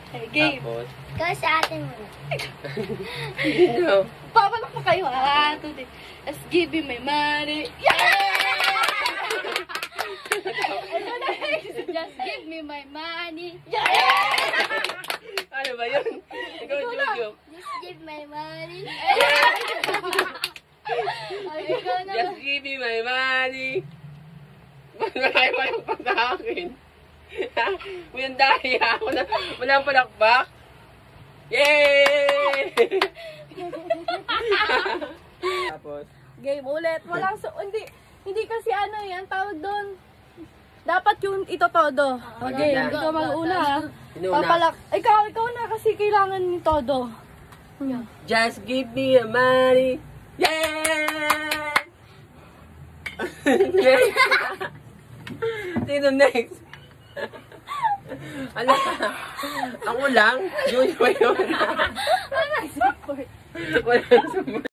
Okay, game. Tapos, Ikaw sa atin mo. no. Papalak pa kayo. 1, 2, 3. Let's give me my money. Ito na. Just give me my money. Ano ba yun? Ikaw, Jojo. Just give my money. Ay, ikaw na. Just give me my money. Marami pa lang pa sa akin. May ang dahil ako na walang palakpak. Yay! Tapos, Game ulit. Walang hindi kasi ano yan, tawag doon. Dapat yung ito todo. Okay, Wala. ikaw mag-una ha. Sino una? Papalak. Ikaw na kasi kailangan ni todo. just give me the money. Yay! Sino next? Ala, ako lang. Yun ba yun? Ano, support? Walang support.